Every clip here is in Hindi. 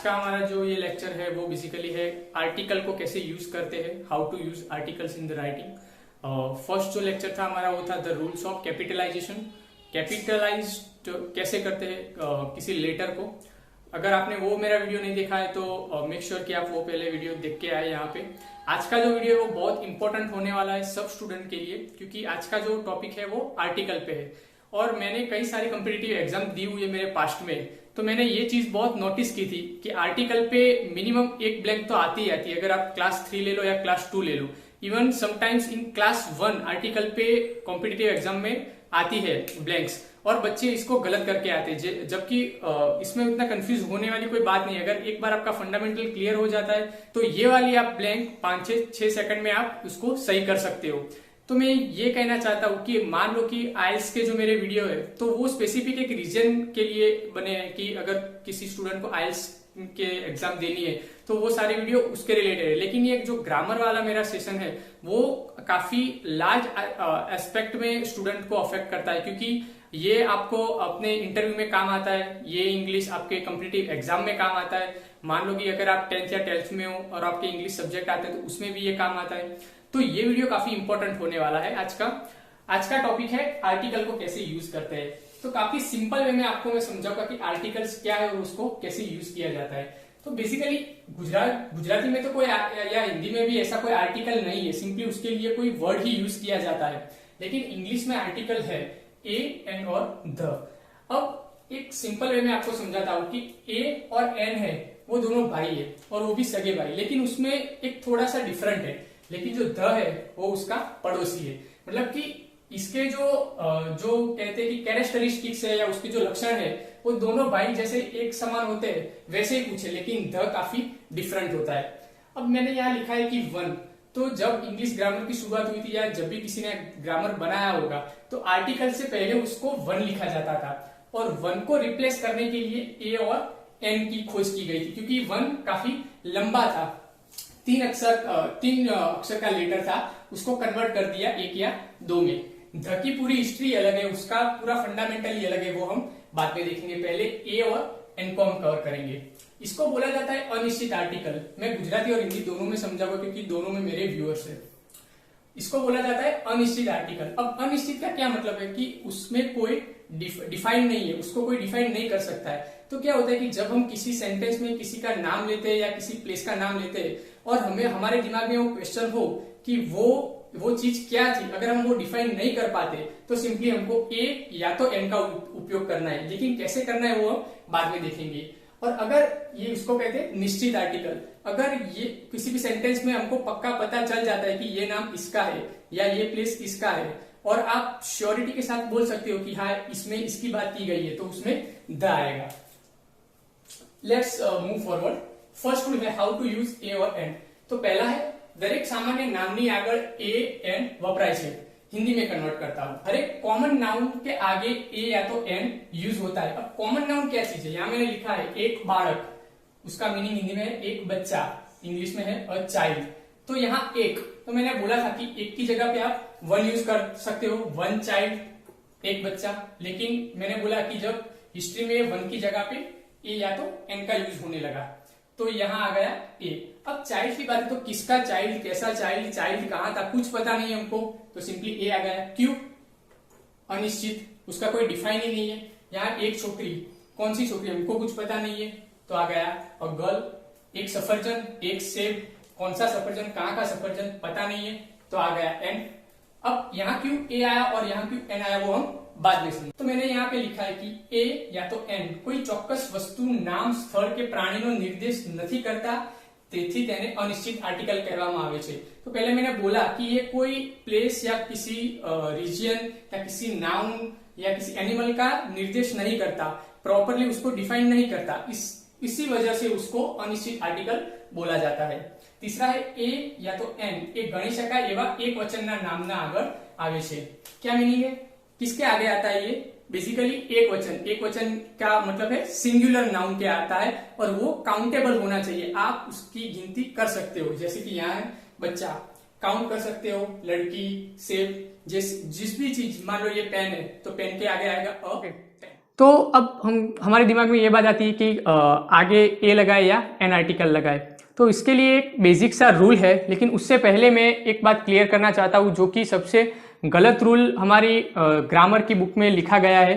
का हमारा जो ये लेक्चर है वो बेसिकली है आर्टिकल को कैसे यूज करते हैं, how to use articles in the writing. First जो लेक्चर था हमारा वो था the rules of capitalisation, capitalise कैसे करते हैं किसी लेटर को। अगर आपने वो मेरा वीडियो नहीं देखा है तो मेक श्योर कि आप वो पहले वीडियो देख के आए यहाँ पे। आज का जो वीडियो है वो बहुत इंपॉर्टेंट होने वाला है सब स्टूडेंट के लिए, क्योंकि आज का जो टॉपिक है वो आर्टिकल पे है। और मैंने कई सारी कॉम्पिटिटिव एग्जाम दी हुई है मेरे पास्ट में, तो मैंने ये चीज बहुत नोटिस की थी कि आर्टिकल पे मिनिमम एक ब्लैंक तो आती ही आती है। अगर आप क्लास 3 ले लो या क्लास 2 ले लो, even sometimes in class 1 article पे कॉम्पिटिटिव एग्जाम में आती है ब्लैंक्स, और बच्चे इसको गलत करके आते हैं। जबकि इसमें उतना कंफ्यूज होने वाली कोई बात नहीं है। अगर एक बार आपका फंडामेंटल क्लियर हो जाता है तो ये वाली आप ब्लैंक 5-6 सेकंड में आप उसको सही कर सकते हो। तो मैं ये कहना चाहता हूँ कि मान लो कि आईएलटीएस के जो मेरे वीडियो है तो वो स्पेसिफिक एक रीजन के लिए बने हैं कि अगर किसी स्टूडेंट को आईएलटीएस के एग्जाम देनी है तो वो सारे वीडियो उसके रिलेटेड है। लेकिन ये जो ग्रामर वाला मेरा सेशन है वो काफी लार्ज एस्पेक्ट में स्टूडेंट को अफेक्ट करता है, क्योंकि ये आपको अपने इंटरव्यू में काम आता है, ये इंग्लिश आपके कॉम्पिटिटिव एग्जाम में काम आता है। मान लो कि अगर आप 10th या 12th में हो और आपके इंग्लिश सब्जेक्ट आते हैं तो उसमें भी ये काम आता है। तो ये वीडियो काफी इंपॉर्टेंट होने वाला है। आज का टॉपिक है आर्टिकल को कैसे यूज करते हैं। तो काफी सिंपल वे में आपको मैं समझाऊंगा कि आर्टिकल्स क्या है और उसको कैसे यूज किया जाता है। तो बेसिकली गुजराती में तो कोई या हिंदी में भी ऐसा कोई आर्टिकल नहीं है, सिंपली उसके लिए कोई वर्ड ही यूज किया जाता है। लेकिन इंग्लिश में आर्टिकल है ए, एन और द। अब एक सिंपल वे में आपको समझाता हूं कि ए और एन है वो दोनों भाई है और वो भी सगे भाई, लेकिन उसमें एक थोड़ा सा डिफरेंट है। लेकिन जो द है वो उसका पड़ोसी है। मतलब कि इसके जो कहते हैं कि कैरेक्टरिस्टिक्स है या उसके जो लक्षण है वो दोनों भाई जैसे एक समान होते हैं वैसे ही कुछ है, लेकिन द काफी डिफरेंट होता है। अब मैंने यहाँ लिखा है कि वन, तो जब इंग्लिश ग्रामर की शुरुआत हुई थी या जब भी किसी ने ग्रामर बनाया होगा तो आर्टिकल से पहले उसको वन लिखा जाता था, और वन को रिप्लेस करने के लिए ए और एन की खोज की गई थी, क्योंकि वन काफी लंबा था, 3 अक्षर का लेटर था, उसको कन्वर्ट कर दिया 1 या 2 में। ध की पूरी हिस्ट्री अलग है, उसका पूरा फंडामेंटल ही अलग है, वो हम बाद में देखेंगे। पहले ए और एन को हम कवर करेंगे। इसको बोला जाता है अनिश्चित आर्टिकल। मैं गुजराती और हिंदी दोनों में समझाऊंगा क्योंकि दोनों में मेरे व्यूअर्स है। इसको बोला जाता है अनिश्चित आर्टिकल। अब अनिश्चित का क्या मतलब है कि उसमें कोई डिफाइन नहीं है, उसको कोई डिफाइन नहीं कर सकता है। तो क्या होता है कि जब हम किसी सेंटेंस में किसी का नाम लेते हैं या किसी प्लेस का नाम लेते हैं और हमें हमारे दिमाग में वो क्वेश्चन हो कि वो चीज क्या थी, अगर हम वो डिफाइन नहीं कर पाते तो सिंपली हमको ए या तो एन का उपयोग करना है। लेकिन कैसे करना है वो हम बाद में देखेंगे। और अगर ये उसको कहते हैं निश्चित आर्टिकल, अगर ये किसी भी सेंटेंस में हमको पक्का पता चल जाता है कि ये नाम इसका है या ये प्लेस इसका है और आप श्योरिटी के साथ बोल सकते हो कि हाँ इसमें इसकी बात की गई है, तो उसमें द आएगा। Let's move forward. First rule है हाउ टू यूज ए और एन। तो पहला है दरेक सामान्य नामनी आगळ ए एन वपराय छे। हिंदी में कन्वर्ट करता हूं। हर एक कॉमन नाउन के आगे ए या तो एन यूज होता है। अब कॉमन नाउन क्या चीज है, यहाँ मैंने लिखा है एक बालक, उसका मीनिंग हिंदी में है एक बच्चा, इंग्लिश में है अ चाइल्ड। तो यहाँ एक, तो मैंने बोला था कि एक की जगह पे आप वन यूज कर सकते हो, वन चाइल्ड, एक बच्चा। लेकिन मैंने बोला कि जब हिस्ट्री में वन की जगह पे ए या तो एन का यूज होने लगा तो यहाँ आ गया ए। अब चाइल्ड की बात है तो किसका चाइल्ड, कैसा चाइल्ड, चाइल्ड कहाँ था, कुछ पता नहीं हमको, तो सिंपली ए आ गया। क्यों? अनिश्चित, उसका कोई डिफाइन ही नहीं है। यहाँ एक छोकरी, कौन सी छोकरी हमको कुछ पता नहीं है, तो आ गया अ गर्ल। एक सफरजन, एक सेब, कौन सा सफरजन, कहाँ का सफरजन पता नहीं है, तो आ गया एन। अब यहाँ क्यों ए आया और यहाँ क्यों एन आया वो हम बाद में सुनिए। तो मैंने यहाँ पे लिखा है कि ए या तो एन कोई ચોક્કસ वस्तु, नाम, स्थળ કે પ્રાણીનો નિર્દેશ નથી करता, તેથી તેને અનિશ્ચિત આર્ટિકલ કહેવામાં આવે છે। तो पहले मैंने बोला कि ये कोई प्लेस या किसी रीजन या किसी नाउन या किसी एनिमल का निर्देश नहीं करता, प्रॉपरली उसको डिफाइन नहीं करता, इसी वजह से उसको अनिश्चित आर्टिकल बोला जाता है। तीसरा है ए या तो एन એ ગણી શકાય એવા એક વચનના નામના આગળ આવે છે। क्या मीनिंग है, किसके आगे आता है ये? बेसिकली एक वचन का मतलब है सिंगुलर नाउन के आता है और वो काउंटेबल होना चाहिए, आप उसकी गिनती कर सकते हो। जैसे कि यहाँ है बच्चा, काउंट कर सकते हो, लड़की, सेब, जिस भी चीज, मान लो ये पेन है तो पेन के आगे आएगा अ पेन। तो अब हमारे दिमाग में ये बात आती है कि आगे ए लगाए या एन आर्टिकल लगाए। तो इसके लिए एक बेसिक सा रूल है, लेकिन उससे पहले मैं एक बात क्लियर करना चाहता हूँ जो कि सबसे गलत रूल हमारी ग्रामर की बुक में लिखा गया है।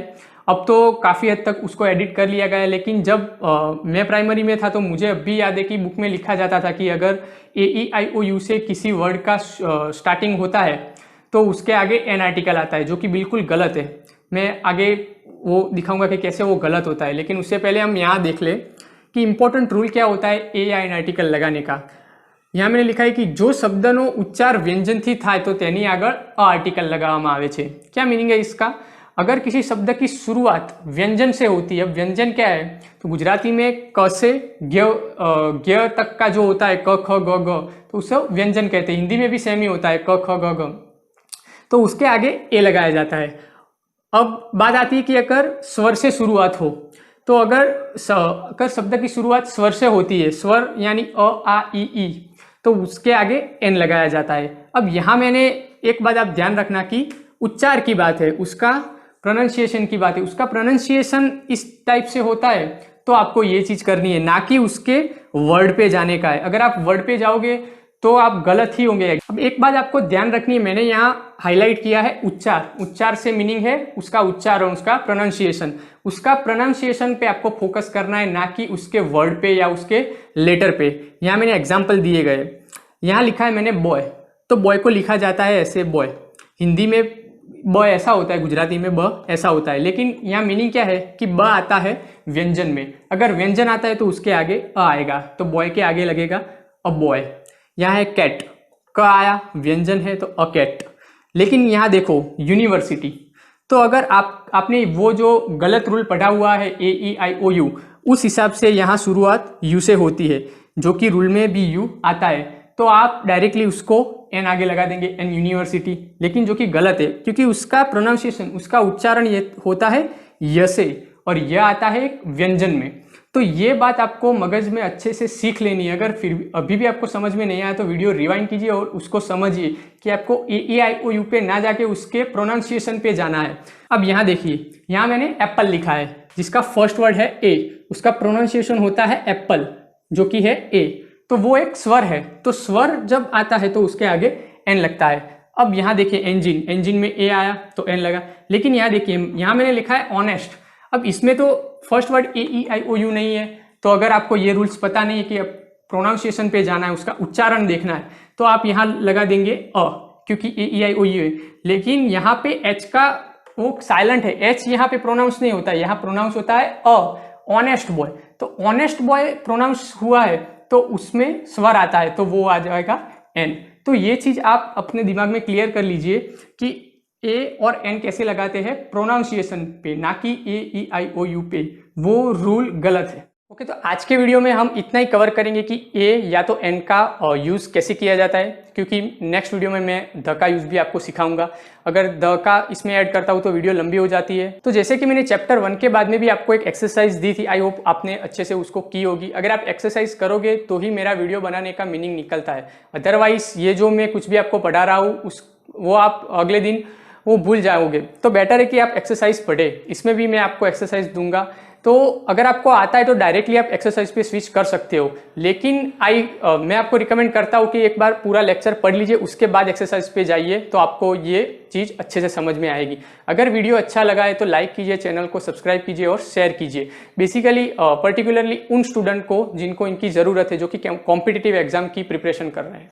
अब तो काफ़ी हद तक उसको एडिट कर लिया गया है, लेकिन जब मैं प्राइमरी में था तो मुझे अब भी याद है कि बुक में लिखा जाता था कि अगर AEIOU से किसी वर्ड का स्टार्टिंग होता है तो उसके आगे एन आर्टिकल आता है, जो कि बिल्कुल गलत है। मैं आगे वो दिखाऊंगा कि कैसे वो गलत होता है, लेकिन उससे पहले हम यहाँ देख ले कि इंपॉर्टेंट रूल क्या होता है ए या एन आर्टिकल लगाने का। यहाँ मैंने लिखा है कि जो शब्दनो उच्चार व्यंजनથી થાય तो તેની આગળ અ આર્ટિકલ लगावવામાં આવે છે। क्या मीनिंग है इसका? अगर किसी शब्द की शुरुआत व्यंजन से होती है, अब व्यंजन क्या है तो गुजराती में क से ज्ञ तक का जो होता है क ख ग घ, तो उसे व्यंजन कहते हैं। हिंदी में भी सेम ही होता है क ख ग घ, तो उसके आगे ए लगाया जाता है। अब बात आती है कि अगर स्वर से शुरुआत हो, तो अगर शब्द की शुरुआत स्वर से होती है, स्वर यानी अ आ ई, तो उसके आगे एन लगाया जाता है। अब यहाँ मैंने एक बात आप ध्यान रखना कि उच्चार की बात है, उसका प्रोनाउंसिएशन की बात है, उसका प्रोनाउंसिएशन इस टाइप से होता है तो आपको ये चीज करनी है, ना कि उसके वर्ड पे जाने का है। अगर आप वर्ड पे जाओगे तो आप गलत ही होंगे। अब एक बात आपको ध्यान रखनी है, मैंने यहाँ हाईलाइट किया है उच्चार। उच्चार से मीनिंग है उसका उच्चारण, उसका प्रोनाउंसिएशन। उसका प्रोनाउंसिएशन पे आपको फोकस करना है, ना कि उसके वर्ड पे या उसके लेटर पे। यहाँ मैंने एग्जाम्पल दिए गए, यहाँ लिखा है मैंने बॉय, तो बॉय को लिखा जाता है ऐसे बॉय। हिंदी में ब ऐसा होता है, गुजराती में ब ऐसा होता है, लेकिन यहाँ मीनिंग क्या है कि ब आता है व्यंजन में। अगर व्यंजन आता है तो उसके आगे अ आएगा, तो बॉय के आगे लगेगा अ बॉय। यहाँ है कैट, क आया, व्यंजन है तो अ कैट। लेकिन यहाँ देखो यूनिवर्सिटी, तो अगर आपने वो जो गलत रूल पढ़ा हुआ है AEIOU, उस हिसाब से यहाँ शुरुआत यू से होती है, जो कि रूल में भी यू आता है, तो आप डायरेक्टली उसको एन आगे लगा देंगे, एन यूनिवर्सिटी। लेकिन जो कि गलत है, क्योंकि उसका प्रोनाउंसिएशन, उसका उच्चारण ये होता है य से, और यह आता है एक व्यंजन में। तो ये बात आपको मगज में अच्छे से सीख लेनी है। अगर फिर अभी भी आपको समझ में नहीं आया तो वीडियो रिवाइंड कीजिए और उसको समझिए कि आपको AEIOU पे ना जाके उसके प्रोनाउंसिएशन पे जाना है। अब यहाँ देखिए, यहाँ मैंने एप्पल लिखा है, जिसका फर्स्ट वर्ड है ए, उसका प्रोनाउंसिएशन होता है एप्पल, जो कि है ए, तो वो एक स्वर है। तो स्वर जब आता है तो उसके आगे एन लगता है। अब यहाँ देखिए इंजिन, इंजिन में ए आया तो एन लगा। लेकिन यहाँ देखिए, यहाँ मैंने लिखा है ऑनेस्ट। अब इसमें तो फर्स्ट वर्ड AEIOU नहीं है, तो अगर आपको ये रूल्स पता नहीं है कि प्रोनाउंसिएशन पे जाना है, उसका उच्चारण देखना है, तो आप यहाँ लगा देंगे अ, क्योंकि AEIOU है। लेकिन यहाँ पे एच का वो साइलेंट है, एच यहाँ पे प्रोनाउंस नहीं होता है, यहाँ प्रोनाउंस होता है अ, ऑनेस्ट बॉय। तो ऑनेस्ट बॉय प्रोनाउंस हुआ है तो उसमें स्वर आता है, तो वो आ जाएगा एन। तो ये चीज आप अपने दिमाग में क्लियर कर लीजिए कि ए और एन कैसे लगाते हैं प्रोनाउंसिएशन पे, ना कि AEIOU पे। वो रूल गलत है। ओके, तो आज के वीडियो में हम इतना ही कवर करेंगे कि ए या तो एन का यूज़ कैसे किया जाता है, क्योंकि नेक्स्ट वीडियो में मैं द का यूज़ भी आपको सिखाऊंगा। अगर द का इसमें ऐड करता हूँ तो वीडियो लंबी हो जाती है। तो जैसे कि मैंने चैप्टर 1 के बाद में भी आपको एक एक्सरसाइज दी थी, आई होप आपने अच्छे से उसको की होगी। अगर आप एक्सरसाइज करोगे तो ही मेरा वीडियो बनाने का मीनिंग निकलता है, अदरवाइज ये जो मैं कुछ भी आपको पढ़ा रहा हूँ वो आप अगले दिन वो भूल जाओगे। तो बेटर है कि आप एक्सरसाइज पढ़े, इसमें भी मैं आपको एक्सरसाइज दूंगा। तो अगर आपको आता है तो डायरेक्टली आप एक्सरसाइज पे स्विच कर सकते हो, लेकिन मैं आपको रिकमेंड करता हूँ कि एक बार पूरा लेक्चर पढ़ लीजिए, उसके बाद एक्सरसाइज पे जाइए, तो आपको ये चीज़ अच्छे से समझ में आएगी। अगर वीडियो अच्छा लगा है तो लाइक कीजिए, चैनल को सब्सक्राइब कीजिए और शेयर कीजिए। बेसिकली पर्टिकुलरली उन स्टूडेंट को जिनको इनकी ज़रूरत है, जो कि कॉम्पिटिटिव एग्जाम की प्रिपरेशन कर रहे हैं।